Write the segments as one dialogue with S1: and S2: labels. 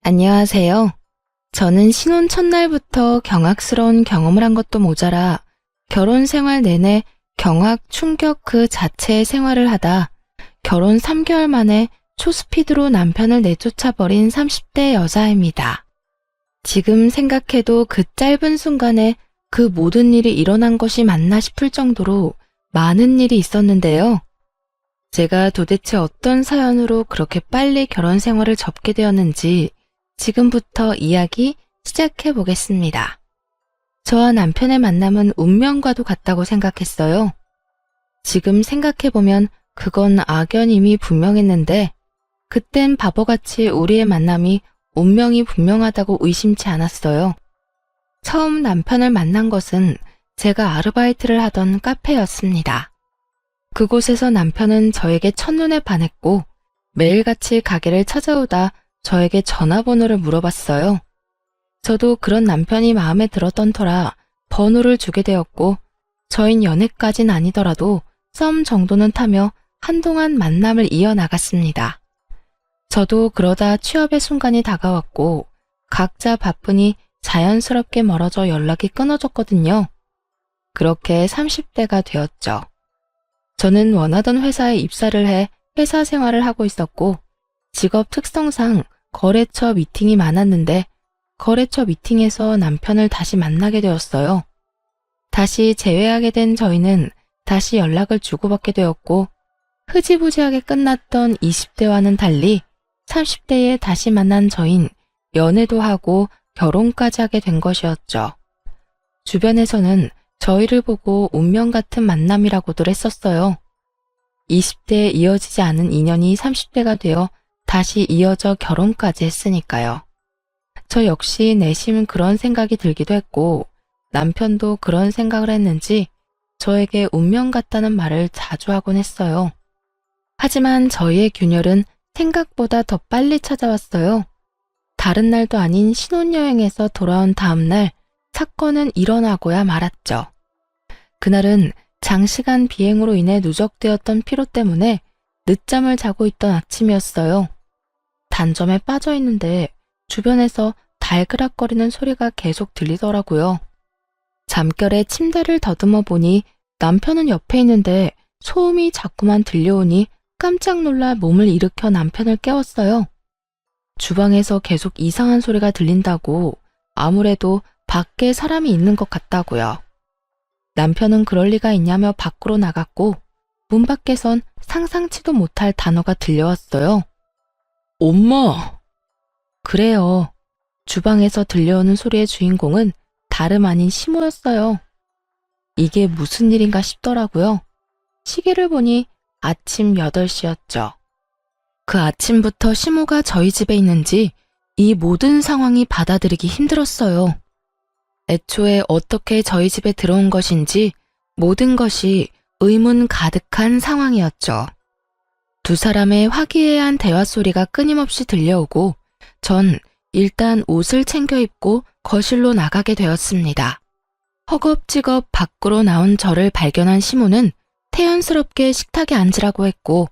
S1: 안녕하세요. 저는 신혼 첫날부터 경악스러운 경험을 한 것도 모자라 결혼 생활 내내 경악, 충격 그 자체의 생활을 하다 결혼 3개월 만에 초스피드로 남편을 내쫓아버린 30대 여자입니다. 지금 생각해도 그 짧은 순간에 그 모든 일이 일어난 것이 맞나 싶을 정도로 많은 일이 있었는데요. 제가 도대체 어떤 사연으로 그렇게 빨리 결혼 생활을 접게 되었는지 지금부터 이야기 시작해 보겠습니다. 저와 남편의 만남은 운명과도 같다고 생각했어요. 지금 생각해 보면 그건 악연임이 분명했는데 그땐 바보같이 우리의 만남이 운명이 분명하다고 의심치 않았어요. 처음 남편을 만난 것은 제가 아르바이트를 하던 카페였습니다. 그곳에서 남편은 저에게 첫눈에 반했고 매일같이 가게를 찾아오다 저에게 전화번호를 물어봤어요. 저도 그런 남편이 마음에 들었던 터라 번호를 주게 되었고 저흰 연애까진 아니더라도 썸 정도는 타며 한동안 만남을 이어나갔습니다. 저도 그러다 취업의 순간이 다가왔고 각자 바쁘니 자연스럽게 멀어져 연락이 끊어졌거든요. 그렇게 30대가 되었죠. 저는 원하던 회사에 입사를 해 회사 생활을 하고 있었고 직업 특성상 거래처 미팅이 많았는데 거래처 미팅에서 남편을 다시 만나게 되었어요. 다시 재회하게 된 저희는 다시 연락을 주고받게 되었고 흐지부지하게 끝났던 20대와는 달리 30대에 다시 만난 저흰 연애도 하고 결혼까지 하게 된 것이었죠. 주변에서는 저희를 보고 운명 같은 만남이라고들 했었어요. 20대에 이어지지 않은 인연이 30대가 되어 다시 이어져 결혼까지 했으니까요. 저 역시 내심 그런 생각이 들기도 했고 남편도 그런 생각을 했는지 저에게 운명 같다는 말을 자주 하곤 했어요. 하지만 저희의 균열은 생각보다 더 빨리 찾아왔어요. 다른 날도 아닌 신혼여행에서 돌아온 다음 날 사건은 일어나고야 말았죠. 그날은 장시간 비행으로 인해 누적되었던 피로 때문에 늦잠을 자고 있던 아침이었어요. 단점에 빠져 있는데 주변에서 달그락거리는 소리가 계속 들리더라고요. 잠결에 침대를 더듬어 보니 남편은 옆에 있는데 소음이 자꾸만 들려오니 깜짝 놀라 몸을 일으켜 남편을 깨웠어요. 주방에서 계속 이상한 소리가 들린다고 아무래도 밖에 사람이 있는 것 같다고요. 남편은 그럴 리가 있냐며 밖으로 나갔고 문 밖에선 상상치도 못할 단어가 들려왔어요. 엄마! 그래요. 주방에서 들려오는 소리의 주인공은 다름 아닌 시모였어요. 이게 무슨 일인가 싶더라고요. 시계를 보니 아침 8시였죠. 그 아침부터 시모가 저희 집에 있는지 이 모든 상황이 받아들이기 힘들었어요. 애초에 어떻게 저희 집에 들어온 것인지 모든 것이 의문 가득한 상황이었죠. 두 사람의 화기애애한 대화 소리가 끊임없이 들려오고 전 일단 옷을 챙겨 입고 거실로 나가게 되었습니다. 허겁지겁 밖으로 나온 저를 발견한 시모는 태연스럽게 식탁에 앉으라고 했고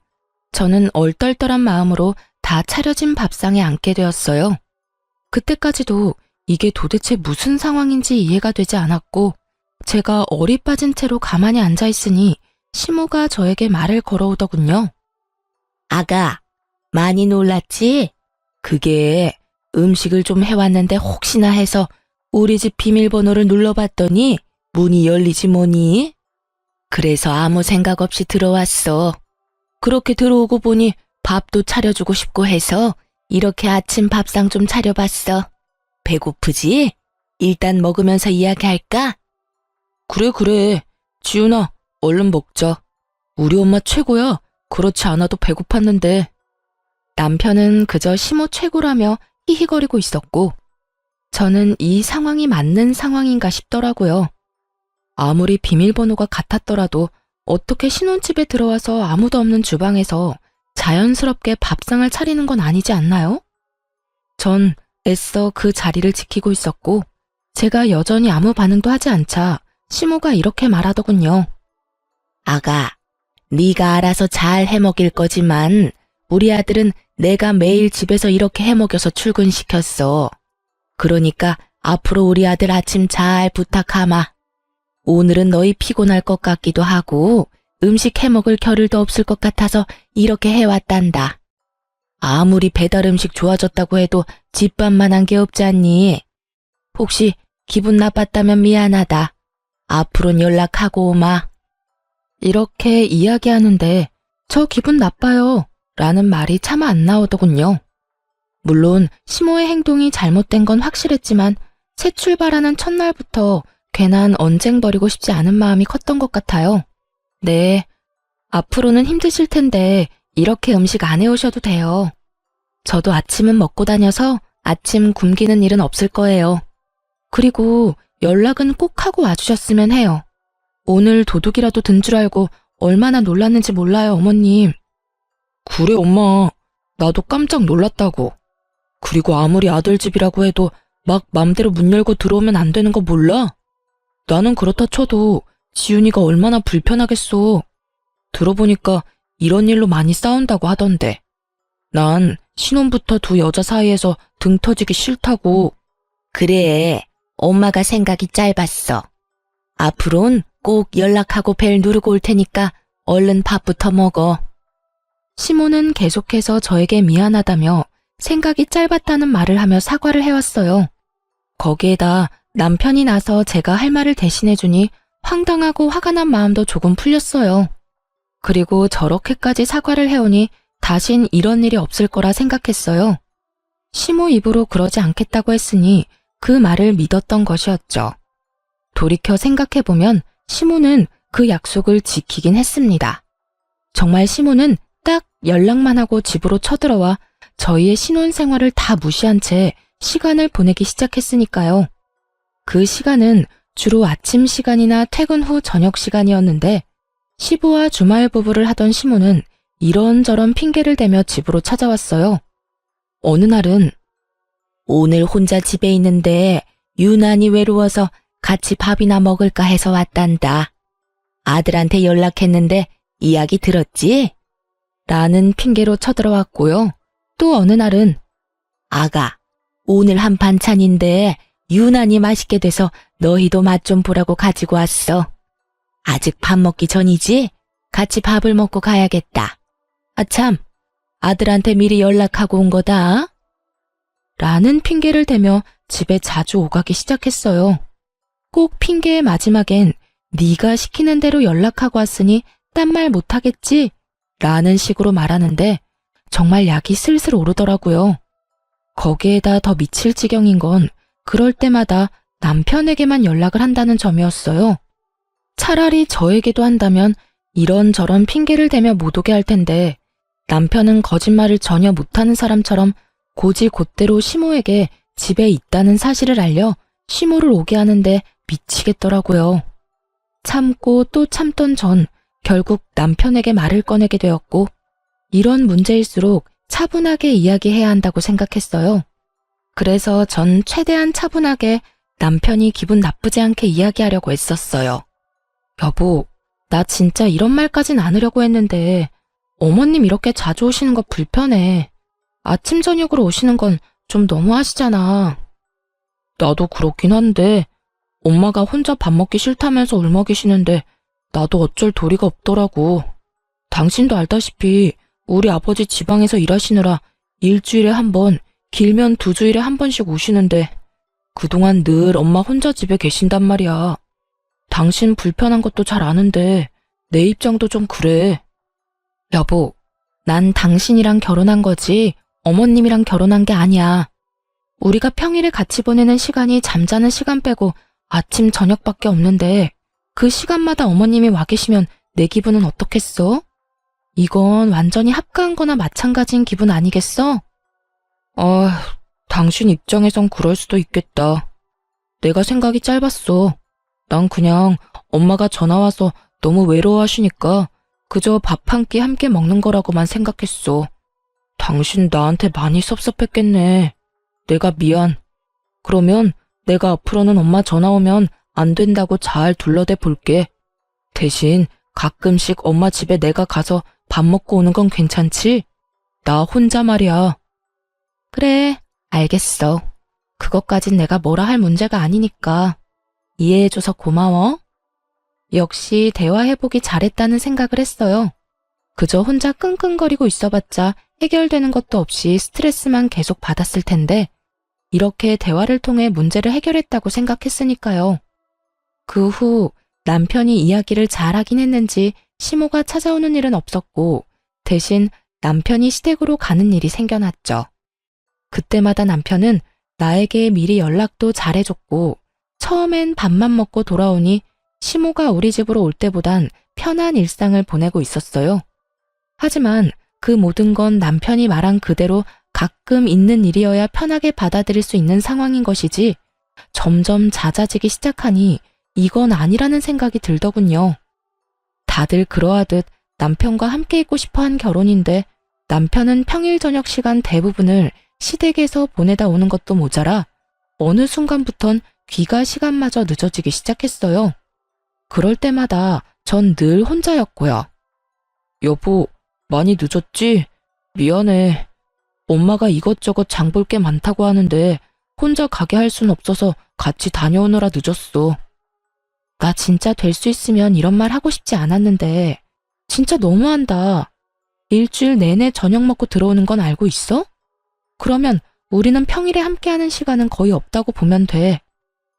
S1: 저는 얼떨떨한 마음으로 다 차려진 밥상에 앉게 되었어요. 그때까지도 이게 도대체 무슨 상황인지 이해가 되지 않았고 제가 얼이 빠진 채로 가만히 앉아 있으니 시모가 저에게 말을 걸어오더군요. 아가, 많이 놀랐지? 그게 음식을 좀 해왔는데 혹시나 해서 우리 집 비밀번호를 눌러봤더니 문이 열리지 뭐니? 그래서 아무 생각 없이 들어왔어. 그렇게 들어오고 보니 밥도 차려주고 싶고 해서 이렇게 아침 밥상 좀 차려봤어. 배고프지? 일단 먹으면서 이야기할까? 그래. 지훈아, 얼른 먹자. 우리 엄마 최고야. 그렇지 않아도 배고팠는데. 남편은 그저 시모 최고라며 히히거리고 있었고 저는 이 상황이 맞는 상황인가 싶더라고요. 아무리 비밀번호가 같았더라도 어떻게 신혼집에 들어와서 아무도 없는 주방에서 자연스럽게 밥상을 차리는 건 아니지 않나요? 전 애써 그 자리를 지키고 있었고 제가 여전히 아무 반응도 하지 않자 시모가 이렇게 말하더군요. 아가, 네가 알아서 잘 해먹일 거지만 우리 아들은 내가 매일 집에서 이렇게 해먹여서 출근시켰어. 그러니까 앞으로 우리 아들 아침 잘 부탁하마. 오늘은 너희 피곤할 것 같기도 하고 음식 해먹을 겨를도 없을 것 같아서 이렇게 해왔단다. 아무리 배달 음식 좋아졌다고 해도 집밥만한 게 없지 않니? 혹시 기분 나빴다면 미안하다. 앞으론 연락하고 오마. 이렇게 이야기하는데 저 기분 나빠요 라는 말이 차마 안 나오더군요. 물론 시모의 행동이 잘못된 건 확실했지만 새 출발하는 첫날부터 괜한 언쟁 벌이고 싶지 않은 마음이 컸던 것 같아요. 네, 앞으로는 힘드실 텐데 이렇게 음식 안 해오셔도 돼요. 저도 아침은 먹고 다녀서 아침 굶기는 일은 없을 거예요. 그리고 연락은 꼭 하고 와주셨으면 해요. 오늘 도둑이라도 든 줄 알고 얼마나 놀랐는지 몰라요, 어머님. 그래, 엄마. 나도 깜짝 놀랐다고. 그리고 아무리 아들 집이라고 해도 막 맘대로 문 열고 들어오면 안 되는 거 몰라? 나는 그렇다 쳐도 지훈이가 얼마나 불편하겠어. 들어보니까 이런 일로 많이 싸운다고 하던데. 난 신혼부터 두 여자 사이에서 등 터지기 싫다고. 그래, 엄마가 생각이 짧았어. 앞으론 꼭 연락하고 벨 누르고 올 테니까 얼른 밥부터 먹어. 시모는 계속해서 저에게 미안하다며 생각이 짧았다는 말을 하며 사과를 해왔어요. 거기에다 남편이 나서 제가 할 말을 대신해주니 황당하고 화가 난 마음도 조금 풀렸어요. 그리고 저렇게까지 사과를 해오니 다신 이런 일이 없을 거라 생각했어요. 시모 입으로 그러지 않겠다고 했으니 그 말을 믿었던 것이었죠. 돌이켜 생각해보면 시모는 그 약속을 지키긴 했습니다. 정말 시모는 딱 연락만 하고 집으로 쳐들어와 저희의 신혼생활을 다 무시한 채 시간을 보내기 시작했으니까요. 그 시간은 주로 아침 시간이나 퇴근 후 저녁 시간이었는데 시부와 주말 부부를 하던 시모는 이런저런 핑계를 대며 집으로 찾아왔어요. 어느 날은 오늘 혼자 집에 있는데 유난히 외로워서 같이 밥이나 먹을까 해서 왔단다. 아들한테 연락했는데 이야기 들었지? 라는 핑계로 쳐들어왔고요. 또 어느 날은 아가, 오늘 한 반찬인데 유난히 맛있게 돼서 너희도 맛 좀 보라고 가지고 왔어. 아직 밥 먹기 전이지? 같이 밥을 먹고 가야겠다. 아참, 아들한테 미리 연락하고 온 거다. 라는 핑계를 대며 집에 자주 오가기 시작했어요. 꼭 핑계의 마지막엔 네가 시키는 대로 연락하고 왔으니 딴 말 못하겠지? 라는 식으로 말하는데 정말 약이 슬슬 오르더라고요. 거기에다 더 미칠 지경인 건 그럴 때마다 남편에게만 연락을 한다는 점이었어요. 차라리 저에게도 한다면 이런저런 핑계를 대며 못 오게 할 텐데 남편은 거짓말을 전혀 못하는 사람처럼 곧이곧대로 시모에게 집에 있다는 사실을 알려 시모를 오게 하는데 미치겠더라고요. 참고 또 참던 전 결국 남편에게 말을 꺼내게 되었고 이런 문제일수록 차분하게 이야기해야 한다고 생각했어요. 그래서 전 최대한 차분하게 남편이 기분 나쁘지 않게 이야기하려고 애썼어요. 여보, 나 진짜 이런 말까진 않으려고 했는데 어머님 이렇게 자주 오시는 거 불편해. 아침 저녁으로 오시는 건 좀 너무하시잖아. 나도 그렇긴 한데 엄마가 혼자 밥 먹기 싫다면서 울먹이시는데 나도 어쩔 도리가 없더라고. 당신도 알다시피 우리 아버지 지방에서 일하시느라 일주일에 한 번, 길면 2주일에 한 번씩 오시는데 그동안 늘 엄마 혼자 집에 계신단 말이야. 당신 불편한 것도 잘 아는데 내 입장도 좀 그래. 여보, 난 당신이랑 결혼한 거지 어머님이랑 결혼한 게 아니야. 우리가 평일에 같이 보내는 시간이 잠자는 시간 빼고 아침 저녁밖에 없는데 그 시간마다 어머님이 와 계시면 내 기분은 어떻겠어? 이건 완전히 합가한 거나 마찬가지인 기분 아니겠어? 당신 입장에선 그럴 수도 있겠다. 내가 생각이 짧았어. 난 그냥 엄마가 전화와서 너무 외로워하시니까 그저 밥 한 끼 함께 먹는 거라고만 생각했어. 당신 나한테 많이 섭섭했겠네. 내가 미안. 그러면 내가 앞으로는 엄마 전화 오면 안 된다고 잘 둘러대 볼게. 대신 가끔씩 엄마 집에 내가 가서 밥 먹고 오는 건 괜찮지? 나 혼자 말이야. 그래, 알겠어. 그것까진 내가 뭐라 할 문제가 아니니까. 이해해줘서 고마워. 역시 대화해보기 잘했다는 생각을 했어요. 그저 혼자 끙끙거리고 있어봤자 해결되는 것도 없이 스트레스만 계속 받았을 텐데 이렇게 대화를 통해 문제를 해결했다고 생각했으니까요. 그 후 남편이 이야기를 잘하긴 했는지 시모가 찾아오는 일은 없었고 대신 남편이 시댁으로 가는 일이 생겨났죠. 그때마다 남편은 나에게 미리 연락도 잘해줬고 처음엔 밥만 먹고 돌아오니 시모가 우리 집으로 올 때보단 편한 일상을 보내고 있었어요. 하지만 그 모든 건 남편이 말한 그대로 가끔 있는 일이어야 편하게 받아들일 수 있는 상황인 것이지 점점 잦아지기 시작하니 이건 아니라는 생각이 들더군요. 다들 그러하듯 남편과 함께 있고 싶어한 결혼인데 남편은 평일 저녁 시간 대부분을 시댁에서 보내다 오는 것도 모자라 어느 순간부턴 귀가 시간마저 늦어지기 시작했어요. 그럴 때마다 전 늘 혼자였고요. 여보, 많이 늦었지? 미안해. 엄마가 이것저것 장볼 게 많다고 하는데 혼자 가게 할 순 없어서 같이 다녀오느라 늦었어. 나 진짜 될 수 있으면 이런 말 하고 싶지 않았는데 진짜 너무한다. 일주일 내내 저녁 먹고 들어오는 건 알고 있어? 그러면 우리는 평일에 함께하는 시간은 거의 없다고 보면 돼.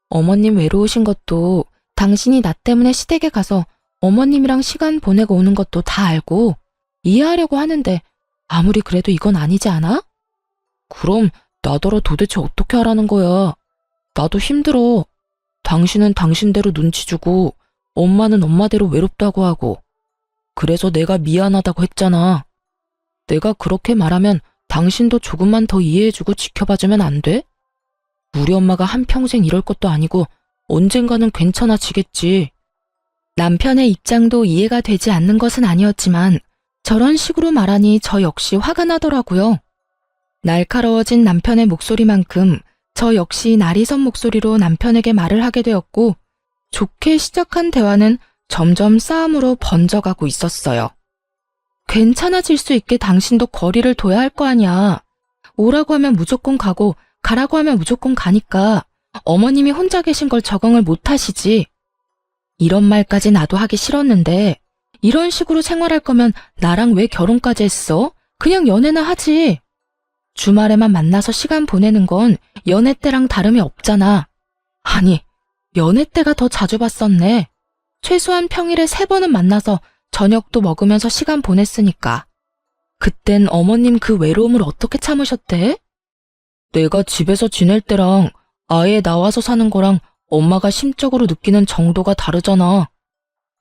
S1: 어머님 외로우신 것도 당신이 나 때문에 시댁에 가서 어머님이랑 시간 보내고 오는 것도 다 알고 이해하려고 하는데 아무리 그래도 이건 아니지 않아? 그럼 나더러 도대체 어떻게 하라는 거야? 나도 힘들어. 당신은 당신대로 눈치 주고 엄마는 엄마대로 외롭다고 하고 그래서 내가 미안하다고 했잖아. 내가 그렇게 말하면 당신도 조금만 더 이해해주고 지켜봐주면 안 돼? 우리 엄마가 한평생 이럴 것도 아니고 언젠가는 괜찮아지겠지. 남편의 입장도 이해가 되지 않는 것은 아니었지만 저런 식으로 말하니 저 역시 화가 나더라고요. 날카로워진 남편의 목소리만큼 저 역시 날이 선 목소리로 남편에게 말을 하게 되었고 좋게 시작한 대화는 점점 싸움으로 번져가고 있었어요. 괜찮아질 수 있게 당신도 거리를 둬야 할 거 아니야. 오라고 하면 무조건 가고 가라고 하면 무조건 가니까 어머님이 혼자 계신 걸 적응을 못 하시지. 이런 말까지 나도 하기 싫었는데 이런 식으로 생활할 거면 나랑 왜 결혼까지 했어? 그냥 연애나 하지. 주말에만 만나서 시간 보내는 건 연애 때랑 다름이 없잖아. 아니, 연애 때가 더 자주 봤었네. 최소한 평일에 3번은 만나서 저녁도 먹으면서 시간 보냈으니까. 그땐 어머님 그 외로움을 어떻게 참으셨대? 내가 집에서 지낼 때랑 아예 나와서 사는 거랑 엄마가 심적으로 느끼는 정도가 다르잖아.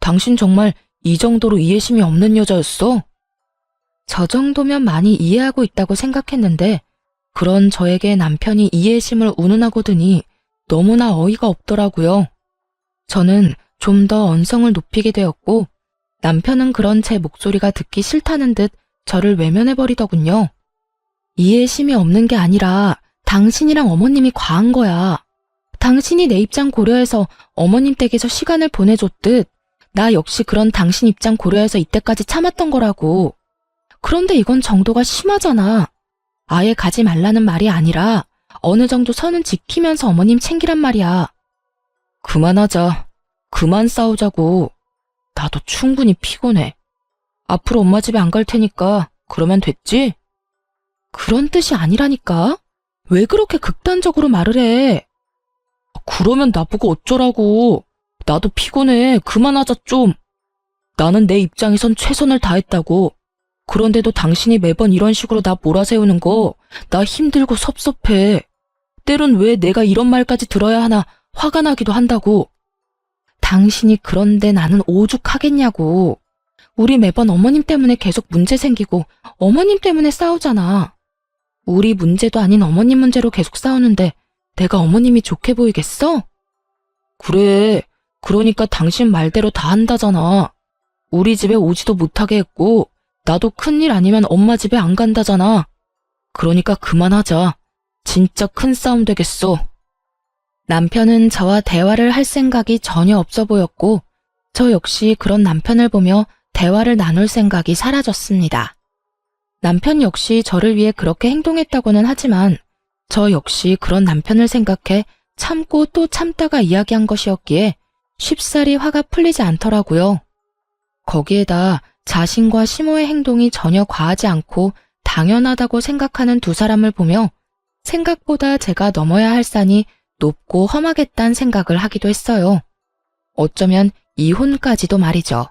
S1: 당신 정말 이 정도로 이해심이 없는 여자였어? 저 정도면 많이 이해하고 있다고 생각했는데 그런 저에게 남편이 이해심을 운운하고 드니 너무나 어이가 없더라고요. 저는 좀 더 언성을 높이게 되었고 남편은 그런 제 목소리가 듣기 싫다는 듯 저를 외면해버리더군요. 이해심이 없는 게 아니라 당신이랑 어머님이 과한 거야. 당신이 내 입장 고려해서 어머님 댁에서 시간을 보내줬듯 나 역시 그런 당신 입장 고려해서 이때까지 참았던 거라고. 그런데 이건 정도가 심하잖아. 아예 가지 말라는 말이 아니라 어느 정도 선은 지키면서 어머님 챙기란 말이야. 그만하자. 그만 싸우자고. 나도 충분히 피곤해. 앞으로 엄마 집에 안 갈 테니까 그러면 됐지? 그런 뜻이 아니라니까? 왜 그렇게 극단적으로 말을 해? 그러면 나보고 어쩌라고. 나도 피곤해. 그만하자 좀. 나는 내 입장에선 최선을 다했다고. 그런데도 당신이 매번 이런 식으로 나 몰아세우는 거 나 힘들고 섭섭해. 때론 왜 내가 이런 말까지 들어야 하나 화가 나기도 한다고. 당신이 그런데 나는 오죽하겠냐고. 우리 매번 어머님 때문에 계속 문제 생기고 어머님 때문에 싸우잖아. 우리 문제도 아닌 어머님 문제로 계속 싸우는데 내가 어머님이 좋게 보이겠어? 그래. 그러니까 당신 말대로 다 한다잖아. 우리 집에 오지도 못하게 했고 나도 큰일 아니면 엄마 집에 안 간다잖아. 그러니까 그만하자. 진짜 큰 싸움 되겠어. 남편은 저와 대화를 할 생각이 전혀 없어 보였고 저 역시 그런 남편을 보며 대화를 나눌 생각이 사라졌습니다. 남편 역시 저를 위해 그렇게 행동했다고는 하지만 저 역시 그런 남편을 생각해 참고 또 참다가 이야기한 것이었기에 쉽사리 화가 풀리지 않더라고요. 거기에다 자신과 시모의 행동이 전혀 과하지 않고 당연하다고 생각하는 두 사람을 보며 생각보다 제가 넘어야 할 산이 높고 험하겠다는 생각을 하기도 했어요. 어쩌면 이혼까지도 말이죠.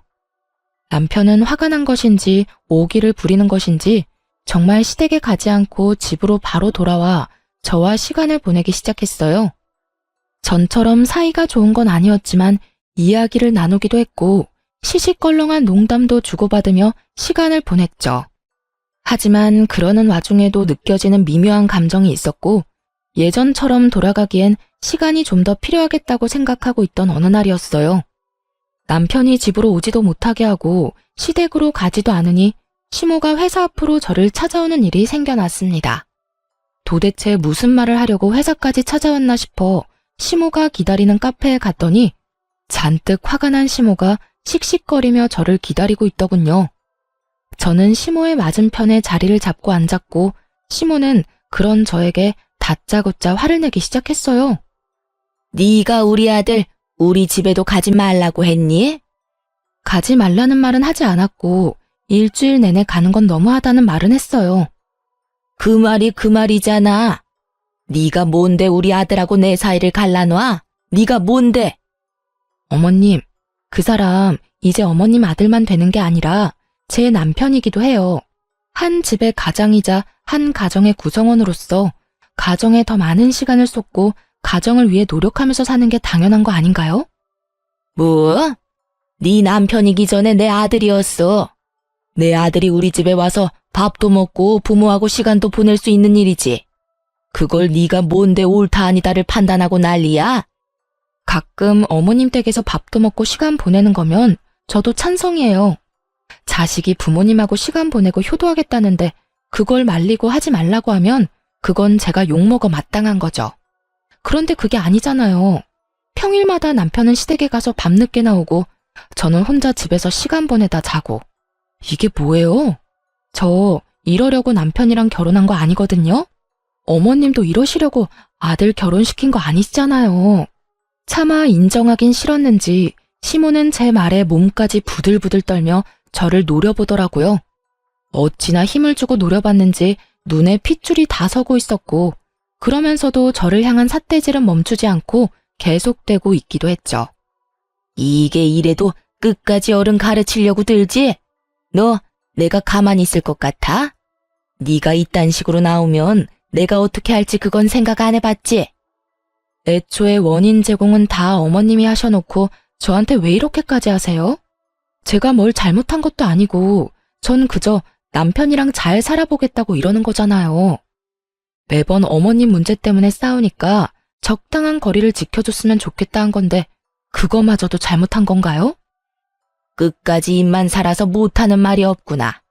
S1: 남편은 화가 난 것인지 오기를 부리는 것인지 정말 시댁에 가지 않고 집으로 바로 돌아와 저와 시간을 보내기 시작했어요. 전처럼 사이가 좋은 건 아니었지만 이야기를 나누기도 했고 시시껄렁한 농담도 주고받으며 시간을 보냈죠. 하지만 그러는 와중에도 느껴지는 미묘한 감정이 있었고 예전처럼 돌아가기엔 시간이 좀 더 필요하겠다고 생각하고 있던 어느 날이었어요. 남편이 집으로 오지도 못하게 하고 시댁으로 가지도 않으니 시모가 회사 앞으로 저를 찾아오는 일이 생겨났습니다. 도대체 무슨 말을 하려고 회사까지 찾아왔나 싶어 시모가 기다리는 카페에 갔더니 잔뜩 화가 난 시모가 씩씩거리며 저를 기다리고 있더군요. 저는 시모의 맞은편에 자리를 잡고 앉았고 시모는 그런 저에게 다짜고짜 화를 내기 시작했어요. 네가 우리 아들 우리 집에도 가지 말라고 했니? 가지 말라는 말은 하지 않았고 일주일 내내 가는 건 너무하다는 말은 했어요. 그 말이 그 말이잖아. 네가 뭔데 우리 아들하고 내 사이를 갈라놔? 네가 뭔데? 어머님, 그 사람 이제 어머님 아들만 되는 게 아니라 제 남편이기도 해요. 한 집의 가장이자 한 가정의 구성원으로서 가정에 더 많은 시간을 쏟고 가정을 위해 노력하면서 사는 게 당연한 거 아닌가요? 뭐? 네 남편이기 전에 내 아들이었어. 내 아들이 우리 집에 와서 밥도 먹고 부모하고 시간도 보낼 수 있는 일이지. 그걸 네가 뭔데 옳다 아니다를 판단하고 난리야? 가끔 어머님 댁에서 밥도 먹고 시간 보내는 거면 저도 찬성이에요. 자식이 부모님하고 시간 보내고 효도하겠다는데 그걸 말리고 하지 말라고 하면 그건 제가 욕먹어 마땅한 거죠. 그런데 그게 아니잖아요. 평일마다 남편은 시댁에 가서 밤늦게 나오고 저는 혼자 집에서 시간 보내다 자고. 이게 뭐예요? 저 이러려고 남편이랑 결혼한 거 아니거든요? 어머님도 이러시려고 아들 결혼시킨 거 아니시잖아요. 차마 인정하긴 싫었는지 시모는 제 말에 몸까지 부들부들 떨며 저를 노려보더라고요. 어찌나 힘을 주고 노려봤는지 눈에 핏줄이 다 서고 있었고 그러면서도 저를 향한 삿대질은 멈추지 않고 계속되고 있기도 했죠. 이게 이래도 끝까지 어른 가르치려고 들지? 너 내가 가만히 있을 것 같아? 네가 이딴 식으로 나오면 내가 어떻게 할지 그건 생각 안 해봤지? 애초에 원인 제공은 다 어머님이 하셔놓고 저한테 왜 이렇게까지 하세요? 제가 뭘 잘못한 것도 아니고 전 그저 남편이랑 잘 살아보겠다고 이러는 거잖아요. 매번 어머님 문제 때문에 싸우니까 적당한 거리를 지켜줬으면 좋겠다 한 건데 그거마저도 잘못한 건가요? 끝까지 입만 살아서 못하는 말이 없구나.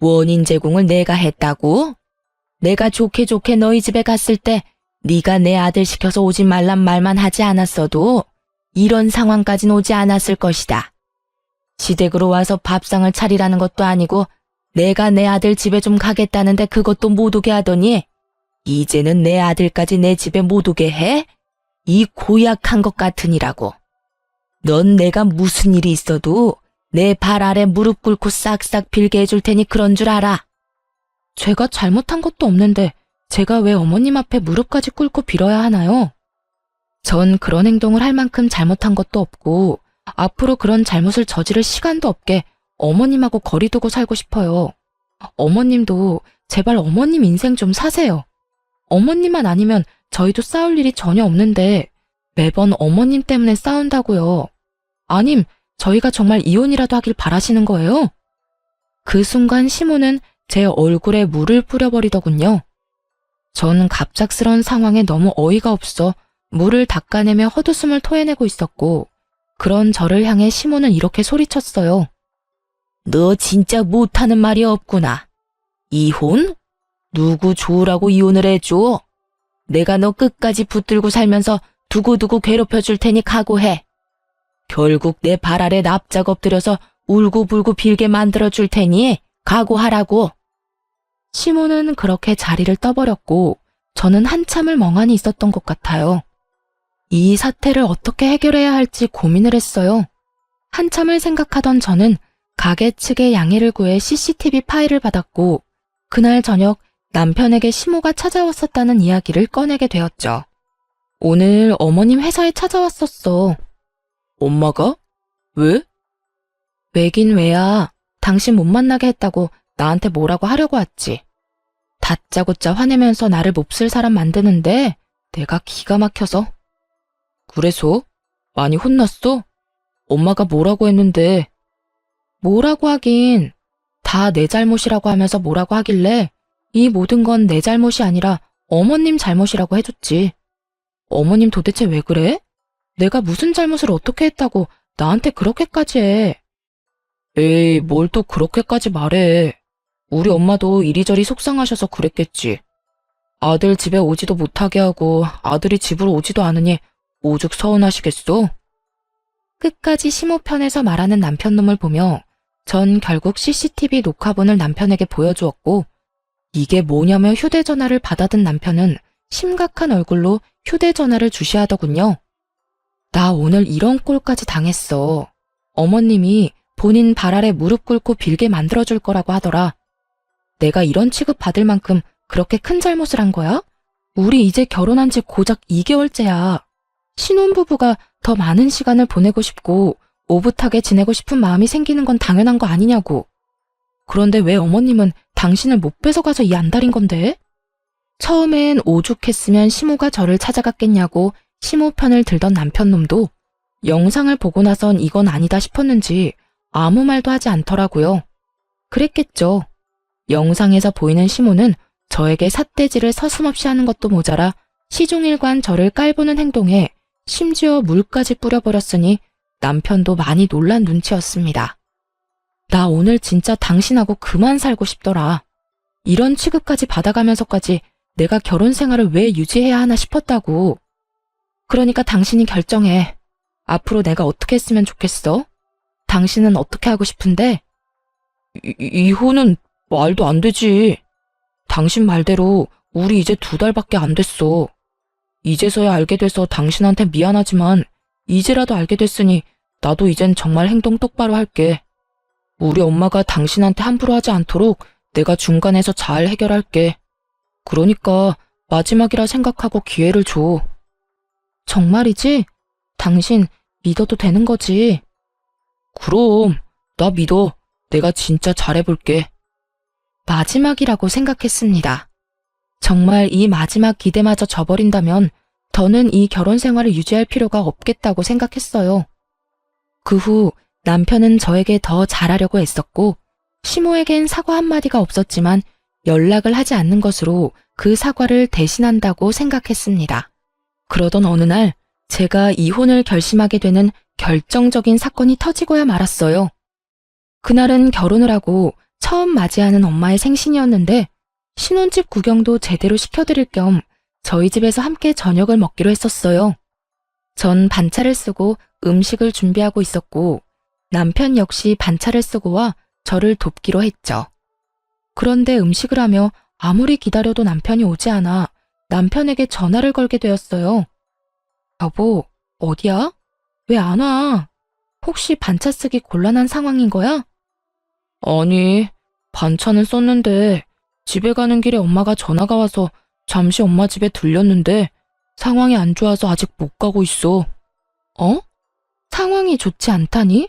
S1: 원인 제공을 내가 했다고? 내가 좋게 좋게 너희 집에 갔을 때 네가 내 아들 시켜서 오지 말란 말만 하지 않았어도 이런 상황까진 오지 않았을 것이다. 시댁으로 와서 밥상을 차리라는 것도 아니고 내가 내 아들 집에 좀 가겠다는데 그것도 못 오게 하더니 이제는 내 아들까지 내 집에 못 오게 해? 이 고약한 것 같으니라고. 넌 내가 무슨 일이 있어도 내 발 아래 무릎 꿇고 싹싹 빌게 해줄 테니 그런 줄 알아. 제가 잘못한 것도 없는데 제가 왜 어머님 앞에 무릎까지 꿇고 빌어야 하나요? 전 그런 행동을 할 만큼 잘못한 것도 없고 앞으로 그런 잘못을 저지를 시간도 없게 어머님하고 거리 두고 살고 싶어요. 어머님도 제발 어머님 인생 좀 사세요. 어머님만 아니면 저희도 싸울 일이 전혀 없는데 매번 어머님 때문에 싸운다고요. 아님 저희가 정말 이혼이라도 하길 바라시는 거예요? 그 순간 시모는 제 얼굴에 물을 뿌려버리더군요. 전 갑작스러운 상황에 너무 어이가 없어 물을 닦아내며 헛웃음을 토해내고 있었고 그런 저를 향해 시모는 이렇게 소리쳤어요. 너 진짜 못하는 말이 없구나. 이혼? 누구 좋으라고 이혼을 해줘? 내가 너 끝까지 붙들고 살면서 두고두고 괴롭혀줄 테니 각오해. 결국 내 발 아래 납작 엎드려서 울고불고 빌게 만들어줄 테니 각오하라고. 시모는 그렇게 자리를 떠버렸고 저는 한참을 멍하니 있었던 것 같아요. 이 사태를 어떻게 해결해야 할지 고민을 했어요. 한참을 생각하던 저는 가게 측의 양해를 구해 CCTV 파일을 받았고 그날 저녁 남편에게 시모가 찾아왔었다는 이야기를 꺼내게 되었죠. 오늘 어머님 회사에 찾아왔었어. 엄마가? 왜? 왜긴 왜야. 당신 못 만나게 했다고 나한테 뭐라고 하려고 왔지. 다짜고짜 화내면서 나를 몹쓸 사람 만드는데 내가 기가 막혀서. 그래서? 많이 혼났어? 엄마가 뭐라고 했는데. 뭐라고 하긴. 다 내 잘못이라고 하면서 뭐라고 하길래 이 모든 건 내 잘못이 아니라 어머님 잘못이라고 해줬지. 어머님 도대체 왜 그래? 내가 무슨 잘못을 어떻게 했다고 나한테 그렇게까지 해. 에이, 뭘 또 그렇게까지 말해. 우리 엄마도 이리저리 속상하셔서 그랬겠지. 아들 집에 오지도 못하게 하고 아들이 집으로 오지도 않으니 오죽 서운하시겠어? 끝까지 시모 편에서 말하는 남편놈을 보며 전 결국 CCTV 녹화본을 남편에게 보여주었고 이게 뭐냐며 휴대전화를 받아든 남편은 심각한 얼굴로 휴대전화를 주시하더군요. 나 오늘 이런 꼴까지 당했어. 어머님이 본인 발 아래 무릎 꿇고 빌게 만들어줄 거라고 하더라. 내가 이런 취급 받을 만큼 그렇게 큰 잘못을 한 거야? 우리 이제 결혼한 지 고작 2개월째야. 신혼부부가 더 많은 시간을 보내고 싶고 오붓하게 지내고 싶은 마음이 생기는 건 당연한 거 아니냐고. 그런데 왜 어머님은 당신을 못 뺏어가서 이 안달인 건데? 처음엔 오죽했으면 시모가 저를 찾아갔겠냐고 시모 편을 들던 남편놈도 영상을 보고 나선 이건 아니다 싶었는지 아무 말도 하지 않더라고요. 그랬겠죠. 영상에서 보이는 시모는 저에게 삿대질을 서슴없이 하는 것도 모자라 시종일관 저를 깔보는 행동에 심지어 물까지 뿌려버렸으니 남편도 많이 놀란 눈치였습니다. 나 오늘 진짜 당신하고 그만 살고 싶더라. 이런 취급까지 받아가면서까지 내가 결혼 생활을 왜 유지해야 하나 싶었다고. 그러니까 당신이 결정해. 앞으로 내가 어떻게 했으면 좋겠어? 당신은 어떻게 하고 싶은데? 이혼은 말도 안 되지. 당신 말대로 우리 이제 2달밖에 안 됐어. 이제서야 알게 돼서 당신한테 미안하지만 이제라도 알게 됐으니 나도 이젠 정말 행동 똑바로 할게. 우리 엄마가 당신한테 함부로 하지 않도록 내가 중간에서 잘 해결할게. 그러니까 마지막이라 생각하고 기회를 줘. 정말이지? 당신 믿어도 되는 거지? 그럼 나 믿어. 내가 진짜 잘해볼게. 마지막이라고 생각했습니다. 정말 이 마지막 기대마저 저버린다면 더는 이 결혼 생활을 유지할 필요가 없겠다고 생각했어요. 그 후 남편은 저에게 더 잘하려고 애썼고 시모에겐 사과 한마디가 없었지만 연락을 하지 않는 것으로 그 사과를 대신한다고 생각했습니다. 그러던 어느 날 제가 이혼을 결심하게 되는 결정적인 사건이 터지고야 말았어요. 그날은 결혼을 하고 처음 맞이하는 엄마의 생신이었는데 신혼집 구경도 제대로 시켜드릴 겸 저희 집에서 함께 저녁을 먹기로 했었어요. 전 반차를 쓰고 음식을 준비하고 있었고 남편 역시 반차를 쓰고 와 저를 돕기로 했죠. 그런데 음식을 하며 아무리 기다려도 남편이 오지 않아 남편에게 전화를 걸게 되었어요. 여보, 어디야? 왜 안 와? 혹시 반차 쓰기 곤란한 상황인 거야? 아니, 반차는 썼는데 집에 가는 길에 엄마가 전화가 와서 잠시 엄마 집에 들렸는데 상황이 안 좋아서 아직 못 가고 있어. 어? 상황이 좋지 않다니?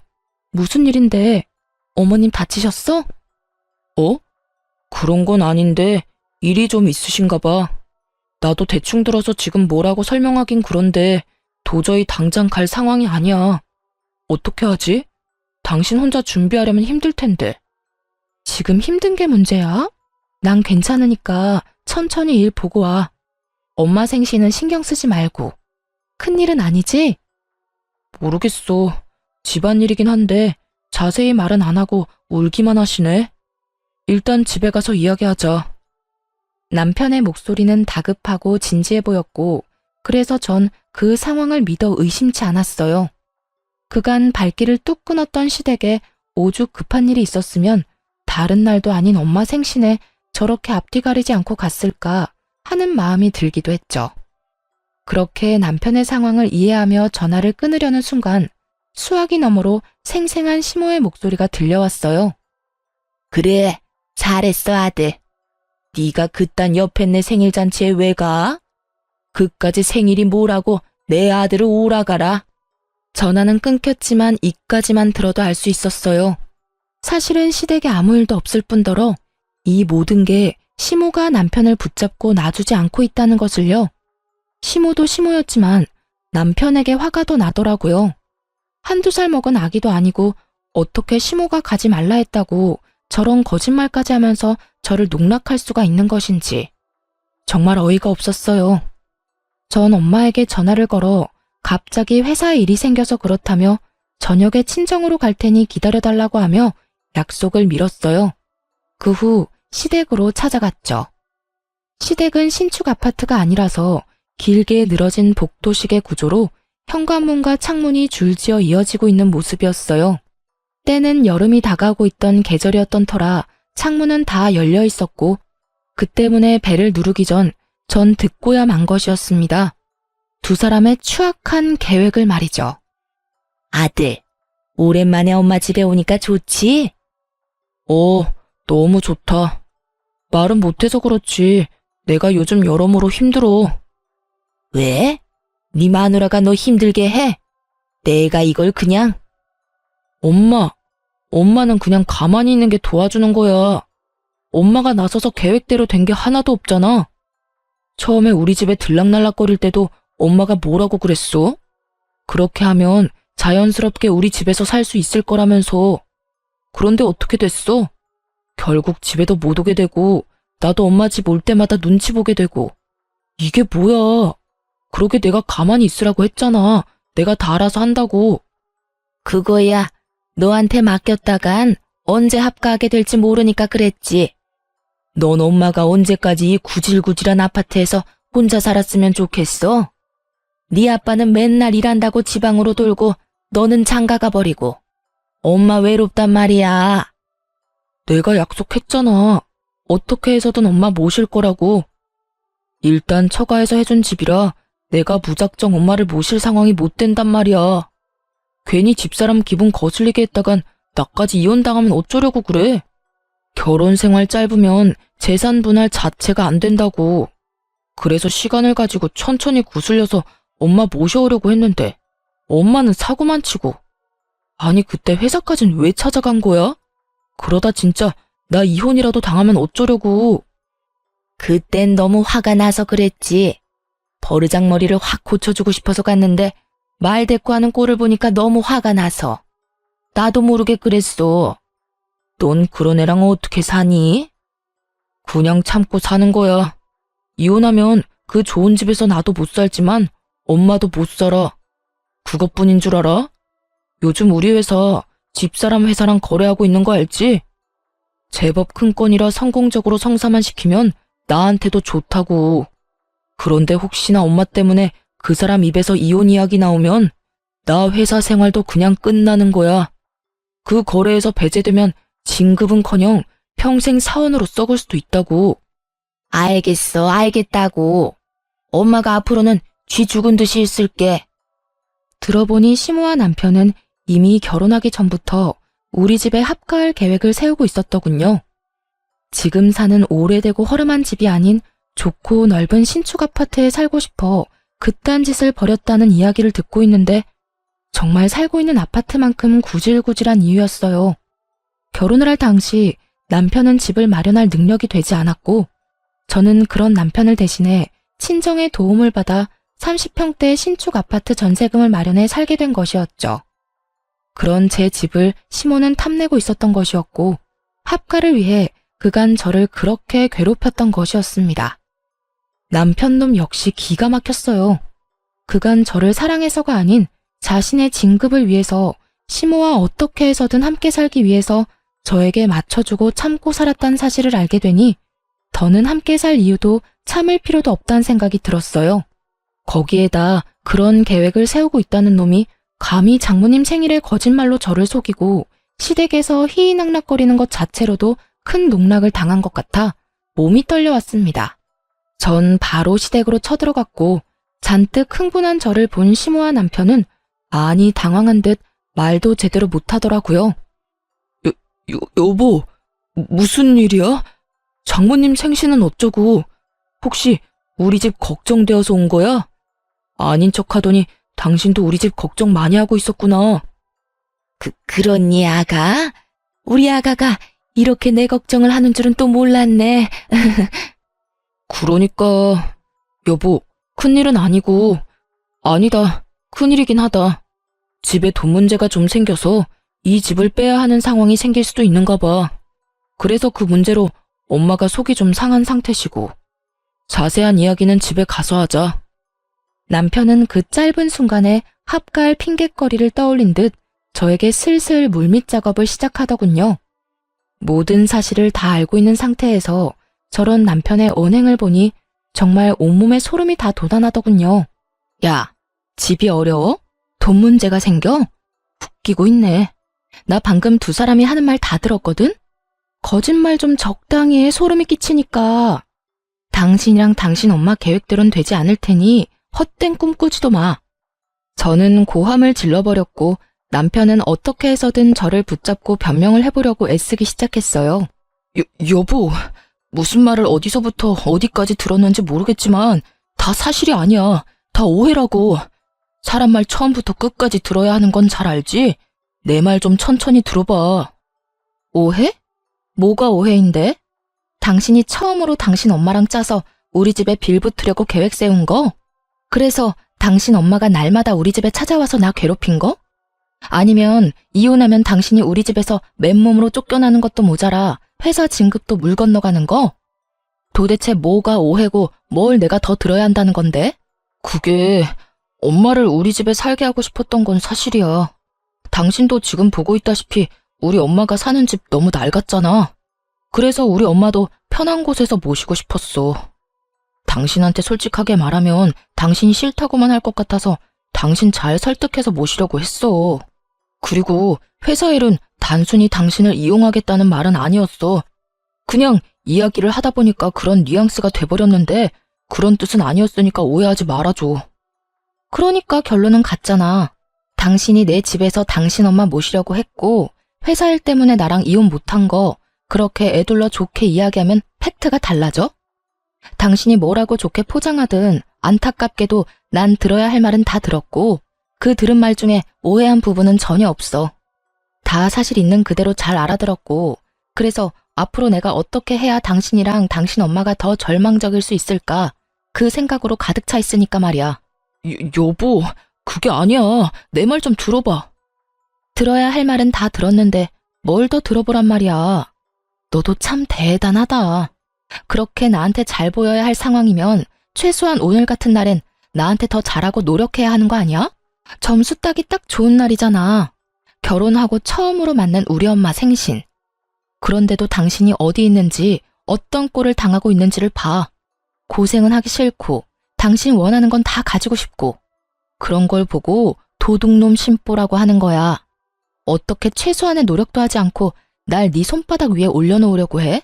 S1: 무슨 일인데? 어머님 다치셨어? 어? 그런 건 아닌데 일이 좀 있으신가 봐. 나도 대충 들어서 지금 뭐라고 설명하긴 그런데 도저히 당장 갈 상황이 아니야. 어떻게 하지? 당신 혼자 준비하려면 힘들 텐데. 지금 힘든 게 문제야? 난 괜찮으니까 천천히 일 보고 와. 엄마 생신은 신경 쓰지 말고. 큰일은 아니지? 모르겠어. 집안일이긴 한데 자세히 말은 안 하고 울기만 하시네. 일단 집에 가서 이야기하자. 남편의 목소리는 다급하고 진지해 보였고 그래서 전 그 상황을 믿어 의심치 않았어요. 그간 발길을 뚝 끊었던 시댁에 오죽 급한 일이 있었으면 다른 날도 아닌 엄마 생신에 저렇게 앞뒤 가리지 않고 갔을까 하는 마음이 들기도 했죠. 그렇게 남편의 상황을 이해하며 전화를 끊으려는 순간 수화기 너머로 생생한 시모의 목소리가 들려왔어요. 그래, 잘했어 아들. 네가 그딴 옆에 생일 잔치에 왜 가? 그까지 생일이 뭐라고 내 아들을 오라가라. 전화는 끊겼지만 이까지만 들어도 알 수 있었어요. 사실은 시댁에 아무 일도 없을 뿐더러 이 모든 게 시모가 남편을 붙잡고 놔주지 않고 있다는 것을요. 시모도 시모였지만 남편에게 화가 더 나더라고요. 한두 살 먹은 아기도 아니고 어떻게 시모가 가지 말라 했다고 저런 거짓말까지 하면서 저를 농락할 수가 있는 것인지 정말 어이가 없었어요. 전 엄마에게 전화를 걸어 갑자기 회사에 일이 생겨서 그렇다며 저녁에 친정으로 갈 테니 기다려달라고 하며 약속을 미뤘어요. 그 후 시댁으로 찾아갔죠. 시댁은 신축 아파트가 아니라서 길게 늘어진 복도식의 구조로 현관문과 창문이 줄지어 이어지고 있는 모습이었어요. 때는 여름이 다가오고 있던 계절이었던 터라 창문은 다 열려 있었고 그 때문에 벨을 누르기 전 듣고야 만 것이었습니다. 두 사람의 추악한 계획을 말이죠. 아들, 오랜만에 엄마 집에 오니까 좋지? 너무 좋다. 말은 못해서 그렇지. 내가 요즘 여러모로 힘들어. 왜? 네 마누라가 너 힘들게 해? 내가 이걸 그냥... 엄마는 그냥 가만히 있는 게 도와주는 거야. 엄마가 나서서 계획대로 된 게 하나도 없잖아. 처음에 우리 집에 들락날락거릴 때도 엄마가 뭐라고 그랬어? 그렇게 하면 자연스럽게 우리 집에서 살 수 있을 거라면서. 그런데 어떻게 됐어? 결국 집에도 못 오게 되고 나도 엄마 집 올 때마다 눈치 보게 되고. 이게 뭐야? 그러게 내가 가만히 있으라고 했잖아. 내가 다 알아서 한다고. 그거야. 너한테 맡겼다간 언제 합가하게 될지 모르니까 그랬지. 넌 엄마가 언제까지 이 구질구질한 아파트에서 혼자 살았으면 좋겠어? 네 아빠는 맨날 일한다고 지방으로 돌고 너는 장가가 버리고. 엄마 외롭단 말이야. 내가 약속했잖아. 어떻게 해서든 엄마 모실 거라고. 일단 처가에서 해준 집이라 내가 무작정 엄마를 모실 상황이 못 된단 말이야. 괜히 집사람 기분 거슬리게 했다간 나까지 이혼당하면 어쩌려고 그래. 결혼 생활 짧으면 재산 분할 자체가 안 된다고. 그래서 시간을 가지고 천천히 구슬려서 엄마 모셔오려고 했는데 엄마는 사고만 치고. 아니 그때 회사까진 왜 찾아간 거야? 그러다 진짜 나 이혼이라도 당하면 어쩌려고. 그땐 너무 화가 나서 그랬지. 버르장머리를 확 고쳐주고 싶어서 갔는데 말 대꾸하는 꼴을 보니까 너무 화가 나서. 나도 모르게 그랬어. 넌 그런 애랑 어떻게 사니? 그냥 참고 사는 거야. 이혼하면 그 좋은 집에서 나도 못 살지만 엄마도 못 살아. 그것뿐인 줄 알아? 요즘 우리 회사 집사람 회사랑 거래하고 있는 거 알지? 제법 큰 건이라 성공적으로 성사만 시키면 나한테도 좋다고. 그런데 혹시나 엄마 때문에 그 사람 입에서 이혼 이야기 나오면 나 회사 생활도 그냥 끝나는 거야. 그 거래에서 배제되면 진급은커녕 평생 사원으로 썩을 수도 있다고. 알겠어, 알겠다고. 엄마가 앞으로는 쥐 죽은 듯이 있을게. 들어보니 시모와 남편은 이미 결혼하기 전부터 우리 집에 합가할 계획을 세우고 있었더군요. 지금 사는 오래되고 허름한 집이 아닌 좋고 넓은 신축 아파트에 살고 싶어 그딴 짓을 벌였다는 이야기를 듣고 있는데 정말 살고 있는 아파트만큼 구질구질한 이유였어요. 결혼을 할 당시 남편은 집을 마련할 능력이 되지 않았고 저는 그런 남편을 대신해 친정의 도움을 받아 30평대 신축 아파트 전세금을 마련해 살게 된 것이었죠. 그런 제 집을 시모는 탐내고 있었던 것이었고 합가를 위해 그간 저를 그렇게 괴롭혔던 것이었습니다. 남편놈 역시 기가 막혔어요. 그간 저를 사랑해서가 아닌 자신의 진급을 위해서 시모와 어떻게 해서든 함께 살기 위해서 저에게 맞춰주고 참고 살았다는 사실을 알게 되니 더는 함께 살 이유도 참을 필요도 없다는 생각이 들었어요. 거기에다 그런 계획을 세우고 있다는 놈이 감히 장모님 생일에 거짓말로 저를 속이고 시댁에서 희희낙낙거리는 것 자체로도 큰 농락을 당한 것 같아 몸이 떨려왔습니다. 전 바로 시댁으로 쳐들어갔고 잔뜩 흥분한 저를 본 시모와 남편은 많이 당황한 듯 말도 제대로 못하더라고요. 여보, 무슨 일이야? 장모님 생신은 어쩌고? 혹시 우리 집 걱정되어서 온 거야? 아닌 척하더니 당신도 우리 집 걱정 많이 하고 있었구나. 그렇니, 아가? 우리 아가가 이렇게 내 걱정을 하는 줄은 또 몰랐네. 그러니까, 여보, 큰일은 아니고, 아니다, 큰일이긴 하다. 집에 돈 문제가 좀 생겨서 이 집을 빼야 하는 상황이 생길 수도 있는가 봐. 그래서 그 문제로 엄마가 속이 좀 상한 상태시고. 자세한 이야기는 집에 가서 하자. 남편은 그 짧은 순간에 합갈 핑곗거리를 떠올린 듯 저에게 슬슬 물밑 작업을 시작하더군요. 모든 사실을 다 알고 있는 상태에서 저런 남편의 언행을 보니 정말 온몸에 소름이 다 돋아나더군요. 야, 집이 어려워? 돈 문제가 생겨? 웃기고 있네. 나 방금 두 사람이 하는 말 다 들었거든? 거짓말 좀 적당히 해, 소름이 끼치니까. 당신이랑 당신 엄마 계획대로는 되지 않을 테니 헛된 꿈 꾸지도 마. 저는 고함을 질러버렸고 남편은 어떻게 해서든 저를 붙잡고 변명을 해보려고 애쓰기 시작했어요. 여보, 무슨 말을 어디서부터 어디까지 들었는지 모르겠지만 다 사실이 아니야. 다 오해라고. 사람 말 처음부터 끝까지 들어야 하는 건 잘 알지? 내 말 좀 천천히 들어봐. 오해? 뭐가 오해인데? 당신이 처음으로 당신 엄마랑 짜서 우리 집에 빌붙으려고 계획 세운 거? 그래서 당신 엄마가 날마다 우리 집에 찾아와서 나 괴롭힌 거? 아니면 이혼하면 당신이 우리 집에서 맨몸으로 쫓겨나는 것도 모자라 회사 진급도 물 건너가는 거? 도대체 뭐가 오해고 뭘 내가 더 들어야 한다는 건데? 그게 엄마를 우리 집에 살게 하고 싶었던 건 사실이야. 당신도 지금 보고 있다시피 우리 엄마가 사는 집 너무 낡았잖아. 그래서 우리 엄마도 편한 곳에서 모시고 싶었어. 당신한테 솔직하게 말하면 당신이 싫다고만 할 것 같아서 당신 잘 설득해서 모시려고 했어. 그리고 회사 일은 단순히 당신을 이용하겠다는 말은 아니었어. 그냥 이야기를 하다 보니까 그런 뉘앙스가 돼버렸는데 그런 뜻은 아니었으니까 오해하지 말아줘. 그러니까 결론은 같잖아. 당신이 내 집에서 당신 엄마 모시려고 했고 회사 일 때문에 나랑 이혼 못한 거 그렇게 애둘러 좋게 이야기하면 팩트가 달라져? 당신이 뭐라고 좋게 포장하든 안타깝게도 난 들어야 할 말은 다 들었고 그 들은 말 중에 오해한 부분은 전혀 없어. 다 사실 있는 그대로 잘 알아들었고 그래서 앞으로 내가 어떻게 해야 당신이랑 당신 엄마가 더 절망적일 수 있을까 그 생각으로 가득 차 있으니까 말이야. 여보, 그게 아니야. 내 말 좀 들어봐. 들어야 할 말은 다 들었는데 뭘 더 들어보란 말이야. 너도 참 대단하다. 그렇게 나한테 잘 보여야 할 상황이면 최소한 오늘 같은 날엔 나한테 더 잘하고 노력해야 하는 거 아니야? 점수 따기 딱 좋은 날이잖아. 결혼하고 처음으로 만난 우리 엄마 생신. 그런데도 당신이 어디 있는지 어떤 꼴을 당하고 있는지를 봐. 고생은 하기 싫고 당신 원하는 건 다 가지고 싶고 그런 걸 보고 도둑놈 심보라고 하는 거야. 어떻게 최소한의 노력도 하지 않고 날 네 손바닥 위에 올려놓으려고 해?